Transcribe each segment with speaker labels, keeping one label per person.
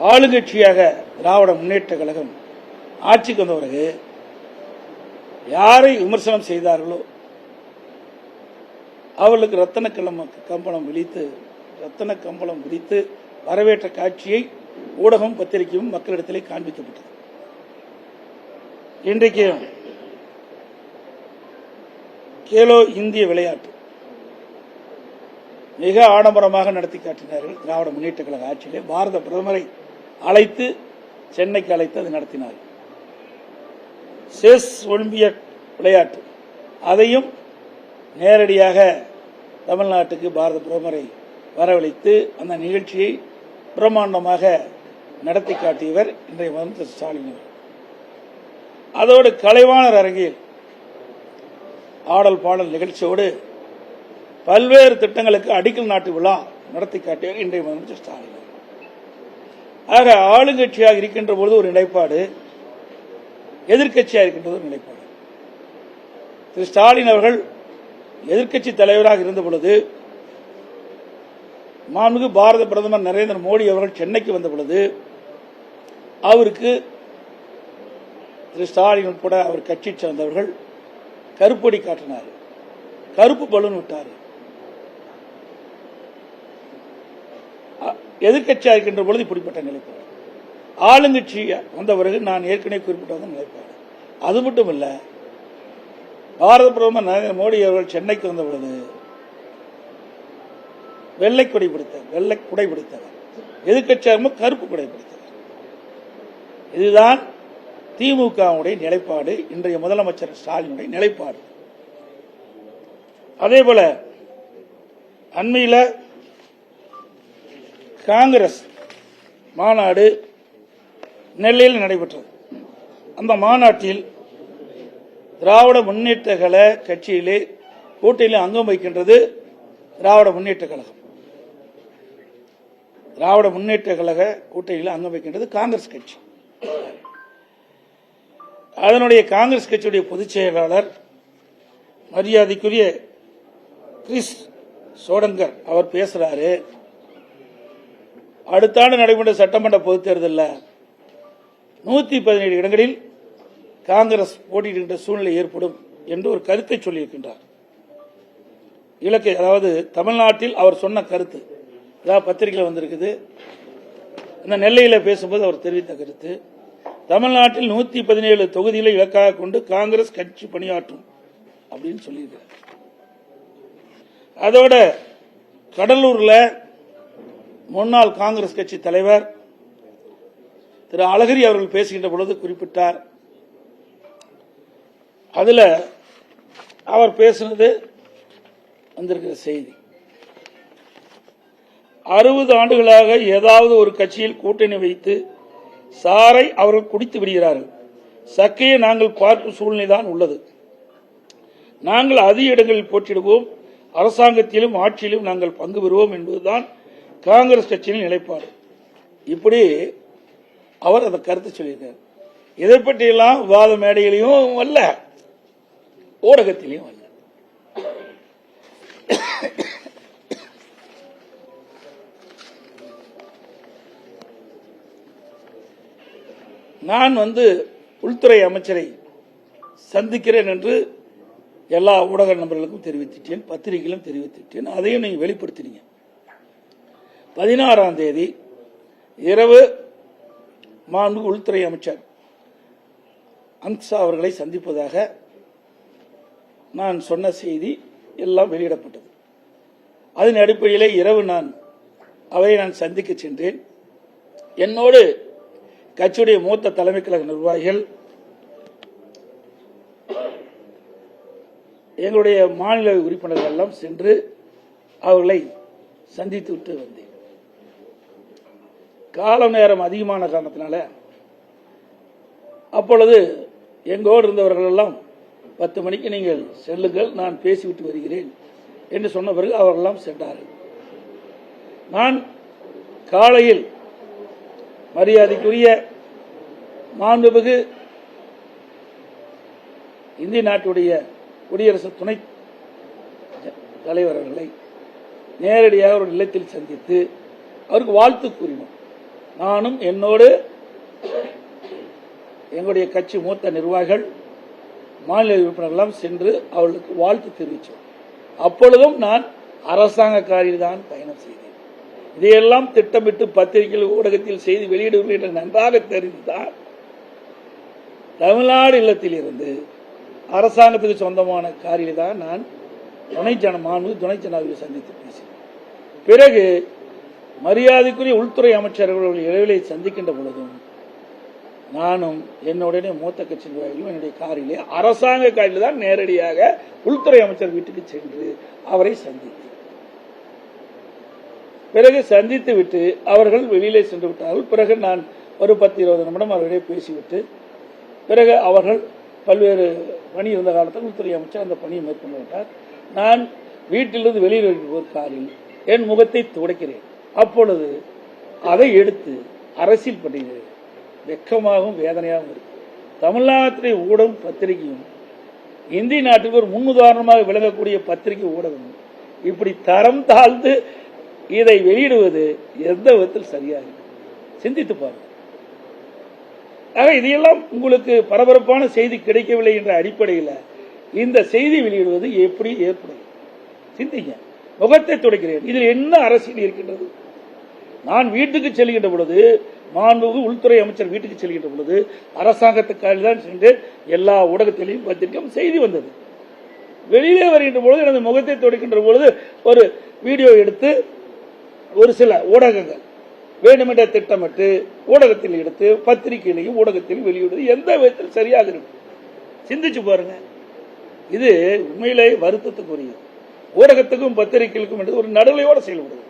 Speaker 1: ஆளுங்கட்சியாக திராவிட முன்னேற்ற கழகம் ஆட்சிக்கு வந்த பிறகு யாரை விமர்சனம் செய்தார்களோ அவர்களுக்கு ரத்தன கம்பளம் விரித்து வரவேற்ற காட்சியை ஊடகம் பத்திரிகையும் மக்களிடத்திலே காண்பிக்கப்பட்டது. இன்றைக்கு கேலோ இந்திய விளையாட்டு மிக ஆடம்பரமாக நடத்தி காட்டினார்கள். திராவிட முன்னேற்ற கழக ஆட்சியிலே பாரத பிரதமரை அழைத்து சென்னைக்கு அழைத்து அதை நடத்தினார்கள். செஸ் ஒலிம்பியட் விளையாட்டு அதையும் நேரடியாக தமிழ்நாட்டுக்கு பாரத பிரதமரை வரவழைத்து அந்த நிகழ்ச்சியை பிரம்மாண்டமாக நடத்தி காட்டியவர் இன்றைய முதலமைச்சர் ஸ்டாலின். அதோடு கலைவாணர் அரங்கில் ஆடல் பாடல் நிகழ்ச்சியோடு பல்வேறு திட்டங்களுக்கு அடிக்கல் நாட்டு விழா நடத்தி காட்டியவர் இன்றைய முதலமைச்சர் ஸ்டாலின். ஆக ஆளுங்கட்சியாக இருக்கின்ற பொழுது ஒரு நிலைப்பாடு, எதிர்க்கட்சியாக இருக்கின்றது ஒரு நிலைப்பாடு. திரு ஸ்டாலின் அவர்கள் எதிர்க்கட்சி தலைவராக இருந்த பொழுது மாண்புமிகு பாரத பிரதமர் நரேந்திர மோடி அவர்கள் சென்னைக்கு வந்த பொழுது அவருக்கு திரு ஸ்டாலின் உட்பட அவர் கட்சி சேர்ந்தவர்கள் கருப்பொடி காட்டினார், கருப்பு பலூன் விட்டார். எதிர்கட்சியாக இருக்கின்ற பொழுது இப்படிப்பட்ட நிலைப்பாடு. ஆளுங்கட்சி வந்த பிறகு நான் ஏற்கனவே குறிப்பிட்ட நிலைப்பாடு. அது மட்டுமல்ல, பாரத பிரதமர் நரேந்திர மோடி அவர்கள் சென்னைக்கு வந்த பொழுது வெள்ளை குடை பிடித்தவர், எதிர்கட்சியாக கருப்பு குடை பிடித்தவர். இதுதான் திமுகவுடைய நிலைப்பாடு, இன்றைய முதலமைச்சர் ஸ்டாலினுடைய நிலைப்பாடு. அதேபோல அண்மையில் காங்கிரஸ் மாநாடு நெல்லையில் நடைபெற்றது. அந்த மாநாட்டில் திராவிட முன்னேற்ற கழக கட்சியிலே கூட்டணியில் அங்கம் வகிக்கின்றது திராவிட முன்னேற்ற கழகம். திராவிட முன்னேற்ற கழக கூட்டணியில் அங்கம் வைக்கின்றது காங்கிரஸ் கட்சி. அதனுடைய காங்கிரஸ் கட்சியுடைய பொதுச் செயலாளர் மரியாதைக்குரிய கிறிஸ் சோடங்கர் அவர் பேசுறாரு, அடுத்த ஆண்டு நடைபெற்ற சட்டமன்ற பொதுத் தேர்தலில் 117 இடங்களில் காங்கிரஸ் போட்டியிடுகின்ற சூழ்நிலை ஏற்படும் என்று ஒரு கருத்தை சொல்லியிருக்கின்றார். இலக்கை, அதாவது தமிழ்நாட்டில் அவர் சொன்ன கருத்து, அதாவது பத்திரிகையில் வந்திருக்குது. இந்த நெல்லையில் பேசும்போது அவர் தெரிவித்த கருத்து, தமிழ்நாட்டில் 117 தொகுதிகளை இலக்காக கொண்டு காங்கிரஸ் கட்சி பணியாற்றும் அப்படின்னு சொல்லியிருக்கார். அதோட கடலூர்ல முன்னாள் காங்கிரஸ் கட்சி தலைவர் திரு அழகிரி அவர்கள் பேசுகின்ற பொழுது குறிப்பிட்டார். அதுல அவர் பேசினது வந்திருக்கிற செய்தி, 60 ஆண்டுகளாக ஏதாவது ஒரு கட்சியில் கூட்டணி வைத்து சாரை அவர்கள் குடித்து விடுகிறார்கள். சக்கையை நாங்கள் பார்க்கும் சூழ்நிலைதான் உள்ளது. நாங்கள் அதிக இடங்களில் போட்டியிடுவோம், அரசாங்கத்திலும் ஆட்சியிலும் நாங்கள் பங்கு பெறுவோம் என்பதுதான் காங்கிரஸ் கட்சியின் நிலைப்பாடு. இப்படி அவர் அந்த கருத்து சொல்லியிருக்கார். இதை பற்றியெல்லாம் விவாத மேடையிலையும் அல்ல, ஊடகத்திலையும் அல்ல. நான் உள்துறை அமைச்சரை சந்திக்கிறேன் என்று எல்லா ஊடக நண்பர்களுக்கும் தெரிவித்துட்டேன், பத்திரிகையிலும் தெரிவித்துட்டேன். அதையும் நீங்க வெளிப்படுத்தினீங்க. 16ஆம் தேதி இரவு மாண்புமிகு உள்துறை அமைச்சர் அமித்ஷா அவர்களை சந்திப்பதாக நான் சொன்ன செய்தி எல்லாம் வெளியிடப்பட்டது. அதன் அடிப்படையிலே இரவு அவரை நான் சந்திக்க சென்றேன். என்னோடு கட்சியுடைய மூத்த தலைமை கழக நிர்வாகிகள், எங்களுடைய மாநில உறுப்பினர்கள் எல்லாம் சென்று அவர்களை சந்தித்து விட்டு வந்தேன். கால நேரம் அதிகமான காரணத்தினால அப்பொழுது எங்கோடு இருந்தவர்கள் எல்லாம் 10 மணிக்கு நீங்கள் செல்லுங்கள், நான் பேசிவிட்டு வருகிறேன் என்று சொன்ன பிறகு அவர்களெல்லாம் சென்றார்கள். நான் காலையில் மரியாதைக்குரிய மாண்புமிகு இந்திய நாட்டுடைய குடியரசு துணை தலைவர் அவர்களை நேரடியாக ஒரு இல்லத்தில் சந்தித்து அவருக்கு வாழ்த்து கூறினோம். நானும் என்னோடு எங்களுடைய கட்சி மூத்த நிர்வாகிகள் மாநில உறுப்பினர்கள் சென்று அவர்களுக்கு வாழ்த்து தெரிவித்தோம். அப்பொழுதும் நான் அரசாங்க காரில் தான் பயணம் செய்தேன். இதையெல்லாம் திட்டமிட்டு பத்திரிகைகள் ஊடகத்தில் செய்தி வெளியிடுவீர்கள் என்று நன்றாக தெரிந்துதான் தமிழ்நாடு இல்லத்தில் இருந்து அரசாங்கத்துக்கு சொந்தமான காரில் தான் நான் துணை ஜனாதிபதியை சந்தித்து பேசினேன். பிறகு மரியாதைக்குரிய உள்துறை அமைச்சர்கள் இடைவெளியை சந்திக்கின்ற பொழுதும் நானும் என்னுடைய மூத்த கட்சி நிர்வாகிகளும் என்னுடைய காரிலே அரசாங்க காரில் தான் நேரடியாக உள்துறை அமைச்சர் வீட்டுக்கு சென்று அவரை சந்தித்தேன். பிறகு சந்தித்து விட்டு அவர்கள் வெளியிலே சென்று விட்டார்கள். பிறகு நான் ஒரு 10-20 நிமிடம் அவர்களிடையே பேசிவிட்டு பிறகு அவர்கள் பல்வேறு பணி இருந்த காலத்தில் உள்துறை அமைச்சர் அந்த பணியை மேற்கொண்டு விட்டார். நான் வீட்டிலிருந்து வெளியில் ஒரு காரில் என் முகத்தை துடைக்கிறேன். அப்பொழுது அதை எடுத்து அரசியல் பட்டியல் வெக்கமாகவும் வேதனையாகவும் இருக்கு. தமிழ்நாட்டிலே ஊடகம் பத்திரிகையும் இந்திய நாட்டுக்கு ஒரு முன்னுதாரணமாக விளங்கக்கூடிய பத்திரிகை ஊடகம் இப்படி தரம் தாழ்ந்து இதை வெளியிடுவது எந்த விதத்தில் சரியாக சிந்தித்து பாருங்கள். ஆக இதையெல்லாம் உங்களுக்கு பரபரப்பான செய்தி கிடைக்கவில்லை என்ற அடிப்படையில் இந்த செய்தி வெளியிடுவது எப்படி ஏற்படும் சிந்திங்க. முகத்தை துடைக்கிறேன். இதில் என்ன அரசியல் இருக்கின்றது? நான் வீட்டுக்கு செல்கின்ற பொழுது மாண்புமிகு உள்துறை அமைச்சர் வீட்டுக்கு செல்கின்ற பொழுது அரசாங்கத்துக்காக தான் சென்று எல்லா ஊடகத்திலையும் பத்திரிகையும் செய்தி வந்தது. வெளியிலே வருகின்ற பொழுது எனது முகத்தை துடைக்கின்ற பொழுது ஒரு வீடியோ எடுத்து ஒரு சில ஊடகங்கள் வேண்டுமென்ற திட்டமிட்டு ஊடகத்தில் எடுத்து பத்திரிகையிலையும் ஊடகத்தில் வெளியிடுவது எந்த விதத்தில் சரியாக இருக்கும் சிந்திச்சு பாருங்க. இது உண்மையிலே வருத்தத்துக்குரியது. ஊடகத்துக்கும் பத்திரிகைகளுக்கும் என்று ஒரு நடுநிலையோடு செயல்படுவது.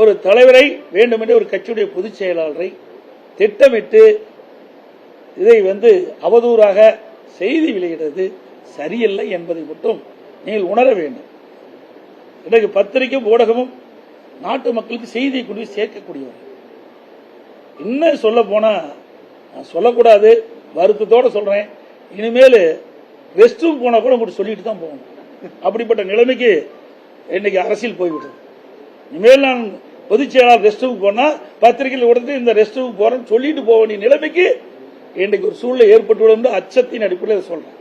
Speaker 1: ஒரு தலைவரை வேண்டுமென்றே ஒரு கட்சியுடைய பொதுச் செயலாளரை திட்டமிட்டு இதை அவதூறாக செய்தி வெளியிடுவது சரியில்லை என்பதை மட்டும் நீங்கள் உணர வேண்டும். இன்றைக்கு பத்திரிகையும் ஊடகமும் நாட்டு மக்களுக்கு செய்தியை கொண்டு சேர்க்கக்கூடியவர். இன்னும் சொல்ல போனா நான் சொல்லக்கூடாது, வருத்தத்தோட சொல்றேன். இனிமேல் ரெஸ்ட் ரூம் போனா கூட உங்களுக்கு சொல்லிட்டு தான் போகணும். அப்படிப்பட்ட நிலைமைக்கு இன்னைக்கு அரசியல் போய்விட்டது. இனிமேல் நான் பொதுச் செயலாளர் ரெஸ்ட் ரூம் போனா பத்திரிகையில் உடனே இந்த ரெஸ்ட் ரூம் போறேன்னு சொல்லிட்டு போக வேண்டிய நிலைமைக்கு இன்றைக்கு ஒரு சூழ்நிலை ஏற்பட்டுள்ளது அச்சத்தின் அடிப்படையில் சொல்றேன்.